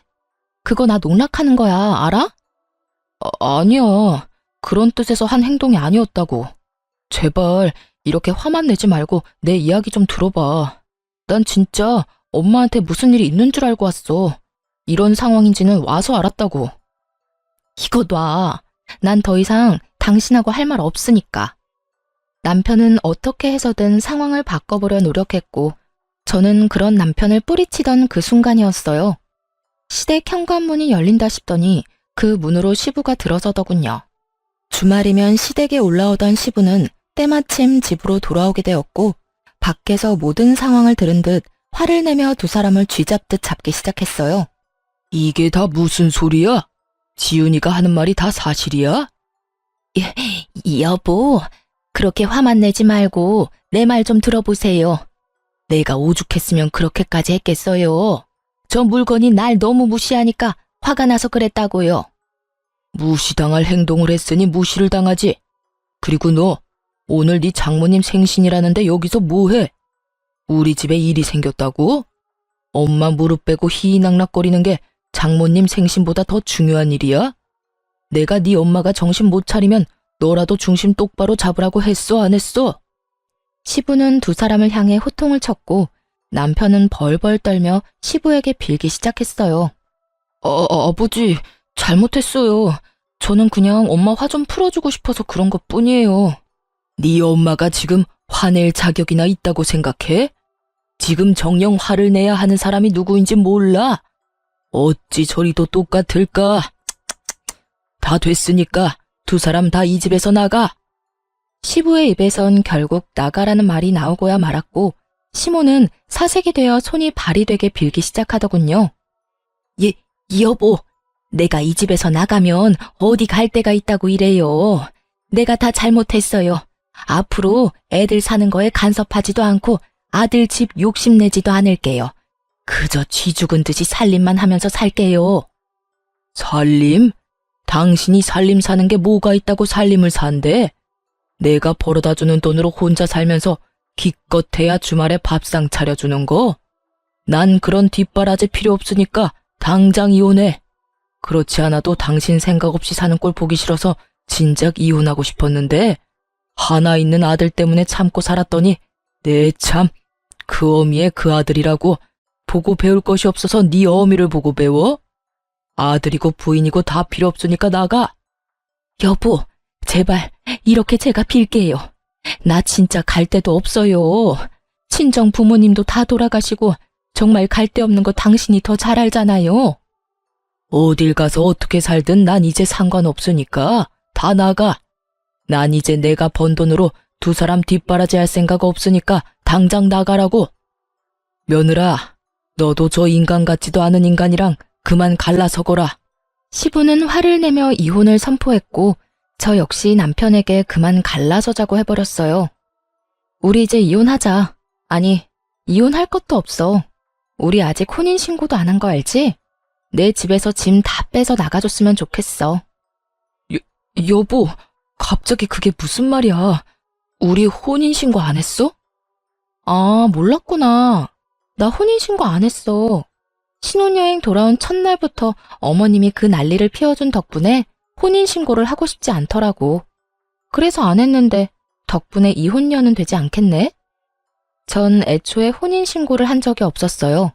S1: 그거 나 농락하는 거야, 알아? 아니야. 그런 뜻에서 한 행동이 아니었다고. 제발 이렇게 화만 내지 말고 내 이야기 좀 들어봐. 난 진짜 엄마한테 무슨 일이 있는 줄 알고 왔어. 이런 상황인지는 와서 알았다고. 이거 놔. 난 더 이상 당신하고 할 말 없으니까. 남편은 어떻게 해서든 상황을 바꿔보려 노력했고 저는 그런 남편을 뿌리치던 그 순간이었어요. 시댁 현관문이 열린다 싶더니 그 문으로 시부가 들어서더군요. 주말이면 시댁에 올라오던 시부는 때마침 집으로 돌아오게 되었고 밖에서 모든 상황을 들은 듯 화를 내며 두 사람을 쥐잡듯 잡기 시작했어요. 이게 다 무슨 소리야? 지은이가 하는 말이 다 사실이야? 여보, 그렇게 화만 내지 말고 내 말 좀 들어보세요. 내가 오죽했으면 그렇게까지 했겠어요. 저 물건이 날 너무 무시하니까 화가 나서 그랬다고요. 무시당할 행동을 했으니 무시를 당하지. 그리고 너 오늘 네 장모님 생신이라는데 여기서 뭐해? 우리 집에 일이 생겼다고? 엄마 무릎 빼고 희희낙낙거리는 게
S2: 장모님 생신보다 더 중요한 일이야? 내가 네 엄마가 정신 못 차리면 너라도 중심 똑바로 잡으라고 했어, 안 했어?
S1: 시부는 두 사람을 향해 호통을 쳤고 남편은 벌벌 떨며 시부에게 빌기 시작했어요.
S2: 아버지, 잘못했어요. 저는 그냥 엄마 화 좀 풀어주고 싶어서 그런 것 뿐이에요. 네 엄마가 지금 화낼 자격이나 있다고 생각해? 지금 정녕 화를 내야 하는 사람이 누구인지 몰라? 어찌 저리도 똑같을까? 다 됐으니까 두 사람 다 이 집에서 나가.
S1: 시부의 입에선 결국 나가라는 말이 나오고야 말았고 시모는 사색이 되어 손이 발이 되게 빌기 시작하더군요.
S2: 여보, 내가 이 집에서 나가면 어디 갈 데가 있다고 이래요. 내가 다 잘못했어요. 앞으로 애들 사는 거에 간섭하지도 않고 아들 집 욕심내지도 않을게요. 그저 쥐 죽은 듯이 살림만 하면서 살게요. 살림? 당신이 살림 사는 게 뭐가 있다고 살림을 산대? 내가 벌어다 주는 돈으로 혼자 살면서 기껏해야 주말에 밥상 차려주는 거? 난 그런 뒷바라지 필요 없으니까 당장 이혼해. 그렇지 않아도 당신 생각 없이 사는 꼴 보기 싫어서 진작 이혼하고 싶었는데 하나 있는 아들 때문에 참고 살았더니 내 참, 그 어미의 그 아들이라고 보고 배울 것이 없어서 네 어미를 보고 배워? 아들이고 부인이고 다 필요 없으니까 나가. 여보, 제발 이렇게 제가 빌게요. 나 진짜 갈 데도 없어요. 친정 부모님도 다 돌아가시고 정말 갈 데 없는 거 당신이 더 잘 알잖아요. 어딜 가서 어떻게 살든 난 이제 상관없으니까 다 나가. 난 이제 내가 번 돈으로 두 사람 뒷바라지 할 생각 없으니까 당장 나가라고. 며느라, 너도 저 인간 같지도 않은 인간이랑 그만 갈라서거라.
S1: 시부는 화를 내며 이혼을 선포했고 저 역시 남편에게 그만 갈라서자고 해버렸어요. 우리 이제 이혼하자. 아니, 이혼할 것도 없어. 우리 아직 혼인신고도 안 한 거 알지? 내 집에서 짐 다 빼서 나가줬으면 좋겠어.
S2: 여보, 갑자기 그게 무슨 말이야? 우리 혼인신고 안 했어?
S1: 아, 몰랐구나. 나 혼인신고 안 했어. 신혼여행 돌아온 첫날부터 어머님이 그 난리를 피워준 덕분에 혼인신고를 하고 싶지 않더라고. 그래서 안 했는데 덕분에 이혼녀는 되지 않겠네? 전 애초에 혼인신고를 한 적이 없었어요.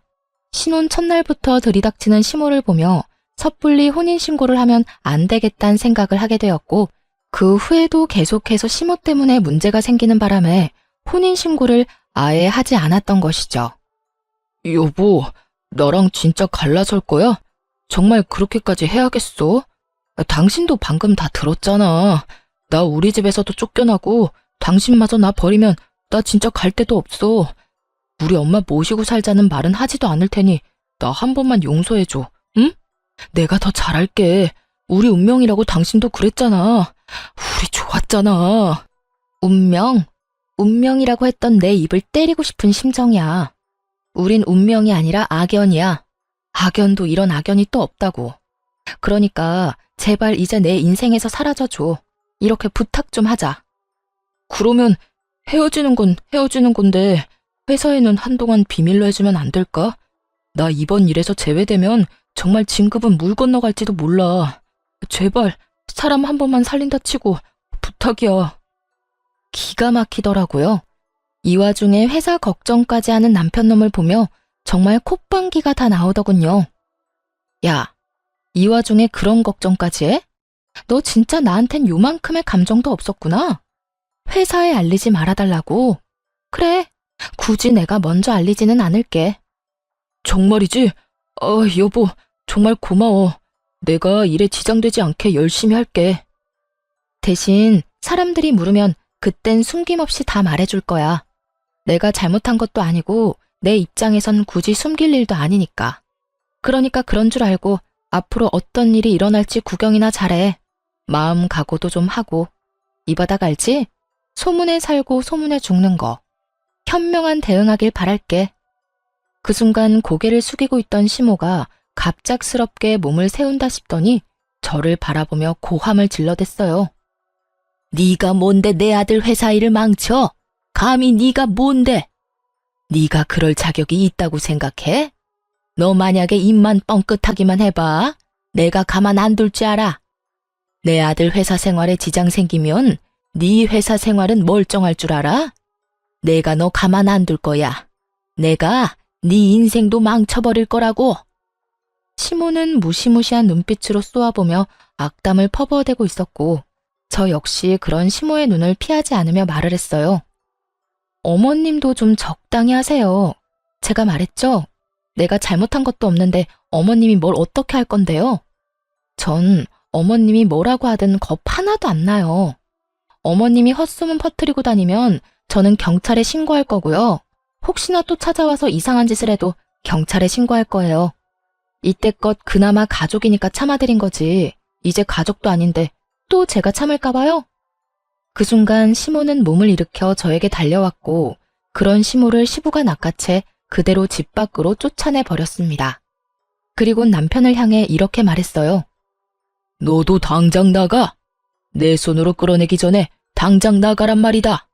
S1: 신혼 첫날부터 들이닥치는 시모를 보며 섣불리 혼인신고를 하면 안 되겠다는 생각을 하게 되었고 그 후에도 계속해서 시모 때문에 문제가 생기는 바람에 혼인신고를 아예 하지 않았던 것이죠.
S2: 여보, 나랑 진짜 갈라설 거야? 정말 그렇게까지 해야겠어? 당신도 방금 다 들었잖아. 나 우리 집에서도 쫓겨나고 당신마저 나 버리면 나 진짜 갈 데도 없어. 우리 엄마 모시고 살자는 말은 하지도 않을 테니 나 한 번만 용서해줘, 응? 내가 더 잘할게. 우리 운명이라고 당신도 그랬잖아. 우리 좋았잖아.
S1: 운명? 운명이라고 했던 내 입을 때리고 싶은 심정이야. 우린 운명이 아니라 악연이야. 악연도 이런 악연이 또 없다고. 그러니까 제발 이제 내 인생에서 사라져줘. 이렇게 부탁 좀 하자.
S2: 그러면 헤어지는 건 헤어지는 건데 회사에는 한동안 비밀로 해주면 안 될까? 나 이번 일에서 제외되면 정말 진급은 물 건너갈지도 몰라. 제발 사람 한 번만 살린다 치고 부탁이야.
S1: 기가 막히더라고요. 이 와중에 회사 걱정까지 하는 남편 놈을 보며 정말 콧방귀가 다 나오더군요. 야, 이 와중에 그런 걱정까지 해? 너 진짜 나한텐 요만큼의 감정도 없었구나. 회사에 알리지 말아달라고. 그래, 굳이 내가 먼저 알리지는 않을게.
S2: 정말이지? 여보, 정말 고마워. 내가 일에 지장되지 않게 열심히 할게.
S1: 대신 사람들이 물으면 그땐 숨김없이 다 말해줄 거야. 내가 잘못한 것도 아니고 내 입장에선 굳이 숨길 일도 아니니까. 그러니까 그런 줄 알고 앞으로 어떤 일이 일어날지 구경이나 잘해. 마음 각오도 좀 하고. 이 바닥 알지? 소문에 살고 소문에 죽는 거. 현명한 대응하길 바랄게. 그 순간 고개를 숙이고 있던 시모가 갑작스럽게 몸을 세운다 싶더니 저를 바라보며 고함을 질러댔어요. 네가 뭔데 내 아들 회사 일을 망쳐? 감히 네가 뭔데? 네가 그럴 자격이 있다고 생각해?
S2: 너 만약에 입만 뻥끗하기만 해봐. 내가 가만 안 둘 줄 알아. 내 아들 회사 생활에 지장 생기면 네 회사 생활은 멀쩡할 줄 알아? 내가 너 가만 안 둘 거야. 내가 네 인생도 망쳐버릴 거라고. 시모는 무시무시한 눈빛으로 쏘아보며 악담을 퍼부어대고 있었고 저 역시 그런 시모의 눈을 피하지 않으며 말을 했어요. 어머님도 좀 적당히 하세요. 제가 말했죠? 내가 잘못한 것도 없는데 어머님이 뭘 어떻게 할 건데요? 전 어머님이 뭐라고 하든 겁 하나도 안 나요. 어머님이 헛소문 퍼뜨리고 다니면 저는 경찰에 신고할 거고요. 혹시나 또 찾아와서 이상한 짓을 해도 경찰에 신고할 거예요. 이때껏 그나마 가족이니까 참아드린 거지. 이제 가족도 아닌데 또 제가 참을까 봐요? 그 순간 시모는 몸을 일으켜 저에게 달려왔고 그런 시모를 시부가 낚아채 그대로 집 밖으로 쫓아내 버렸습니다. 그리고 남편을 향해 이렇게 말했어요. 너도 당장 나가. 내 손으로 끌어내기 전에 당장 나가란 말이다.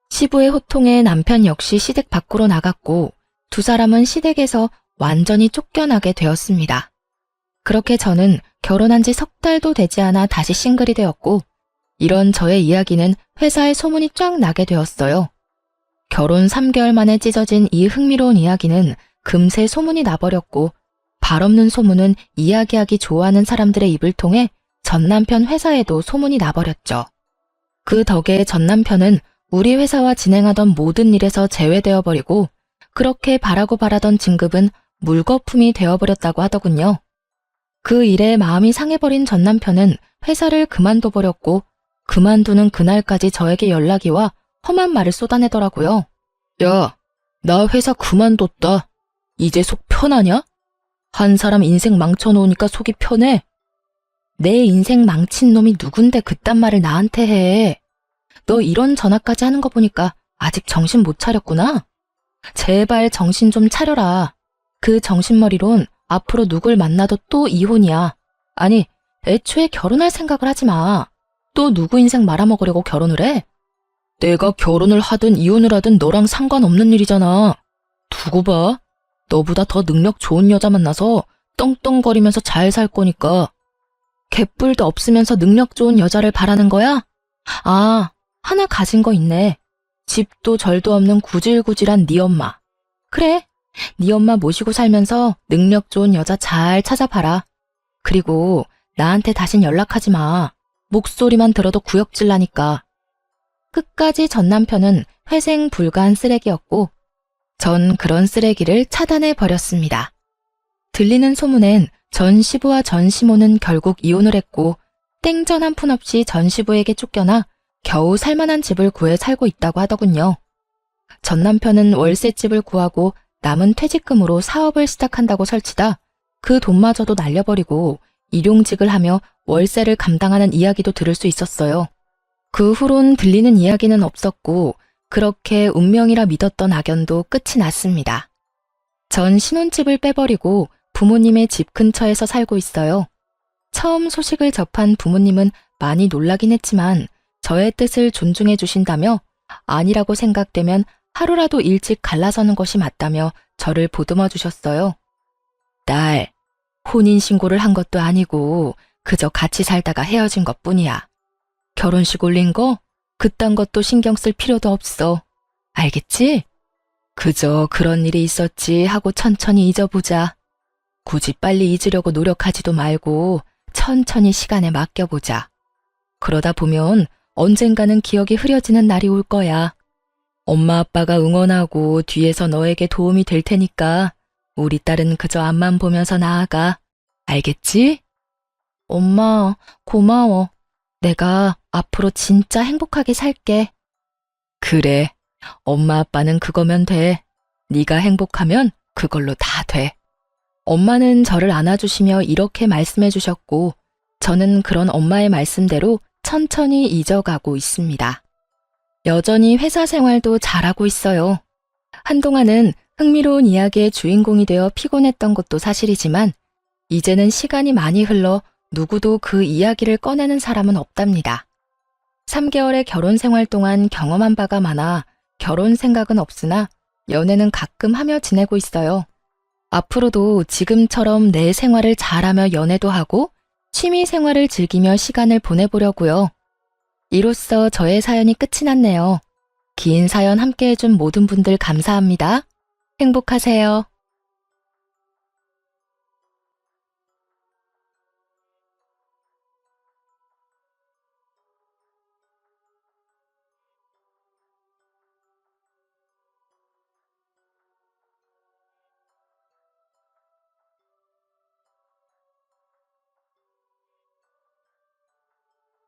S2: 시부의 호통에 남편 역시 시댁 밖으로 나갔고 두 사람은 시댁에서 완전히 쫓겨나게 되었습니다. 그렇게 저는 결혼한 지 석 달도 되지 않아 다시 싱글이 되었고 이런 저의 이야기는 회사에 소문이 쫙 나게 되었어요. 결혼 3개월 만에 찢어진 이 흥미로운 이야기는 금세 소문이 나버렸고 발 없는 소문은 이야기하기 좋아하는 사람들의 입을 통해 전 남편 회사에도 소문이 나버렸죠. 그 덕에 전 남편은 우리 회사와 진행하던 모든 일에서 제외되어 버리고 그렇게 바라고 바라던 진급은 물거품이 되어버렸다고 하더군요. 그 일에 마음이 상해버린 전 남편은 회사를 그만둬 버렸고 그만두는 그날까지 저에게 연락이 와 험한 말을 쏟아내더라고요. 야, 나 회사 그만뒀다. 이제 속 편하냐? 한 사람 인생 망쳐놓으니까 속이 편해. 내 인생 망친 놈이 누군데 그딴 말을 나한테 해. 너 이런 전화까지 하는 거 보니까 아직 정신 못 차렸구나. 제발 정신 좀 차려라. 그 정신머리론 앞으로 누굴 만나도 또 이혼이야. 아니, 애초에 결혼할 생각을 하지 마. 또 누구 인생 말아먹으려고 결혼을 해? 내가 결혼을 하든 이혼을 하든 너랑 상관없는 일이잖아. 두고 봐. 너보다 더 능력 좋은 여자 만나서 떵떵거리면서 잘 살 거니까. 개뿔도 없으면서 능력 좋은 여자를 바라는 거야? 아, 하나 가진 거 있네. 집도 절도 없는 구질구질한 네 엄마. 그래, 네 엄마 모시고 살면서 능력 좋은 여자 잘 찾아봐라. 그리고 나한테 다신 연락하지 마. 목소리만 들어도 구역질 나니까. 끝까지 전 남편은 회생 불가한 쓰레기였고 전 그런 쓰레기를 차단해 버렸습니다. 들리는 소문엔 전 시부와 전 시모는 결국 이혼을 했고 땡전 한 푼 없이 전 시부에게 쫓겨나 겨우 살만한 집을 구해 살고 있다고 하더군요. 전 남편은 월세집을 구하고 남은 퇴직금으로 사업을 시작한다고 설치다 그 돈마저도 날려버리고 일용직을 하며 월세를 감당하는 이야기도 들을 수 있었어요. 그 후론 들리는 이야기는 없었고 그렇게 운명이라 믿었던 악연도 끝이 났습니다. 전 신혼집을 빼버리고 부모님의 집 근처에서 살고 있어요. 처음 소식을 접한 부모님은 많이 놀라긴 했지만 저의 뜻을 존중해 주신다며 아니라고 생각되면 하루라도 일찍 갈라서는 것이 맞다며 저를 보듬어 주셨어요. 딸, 혼인신고를 한 것도 아니고 그저 같이 살다가 헤어진 것뿐이야. 결혼식 올린 거? 그딴 것도 신경 쓸 필요도 없어. 알겠지? 그저 그런 일이 있었지 하고 천천히 잊어보자. 굳이 빨리 잊으려고 노력하지도 말고 천천히 시간에 맡겨보자. 그러다 보면 언젠가는 기억이 흐려지는 날이 올 거야. 엄마 아빠가 응원하고 뒤에서 너에게 도움이 될 테니까 우리 딸은 그저 앞만 보면서 나아가. 알겠지? 엄마, 고마워. 내가 앞으로 진짜 행복하게 살게. 그래, 엄마 아빠는 그거면 돼. 네가 행복하면 그걸로 다 돼. 엄마는 저를 안아주시며 이렇게 말씀해 주셨고 저는 그런 엄마의 말씀대로 천천히 잊어가고 있습니다. 여전히 회사 생활도 잘하고 있어요. 한동안은 흥미로운 이야기의 주인공이 되어 피곤했던 것도 사실이지만 이제는 시간이 많이 흘러 누구도 그 이야기를 꺼내는 사람은 없답니다. 3개월의 결혼 생활 동안 경험한 바가 많아 결혼 생각은 없으나 연애는 가끔 하며 지내고 있어요.
S1: 앞으로도 지금처럼 내 생활을 잘하며 연애도 하고 취미 생활을 즐기며 시간을 보내보려고요. 이로써 저의 사연이 끝이 났네요. 긴 사연 함께 해준 모든 분들 감사합니다. 행복하세요.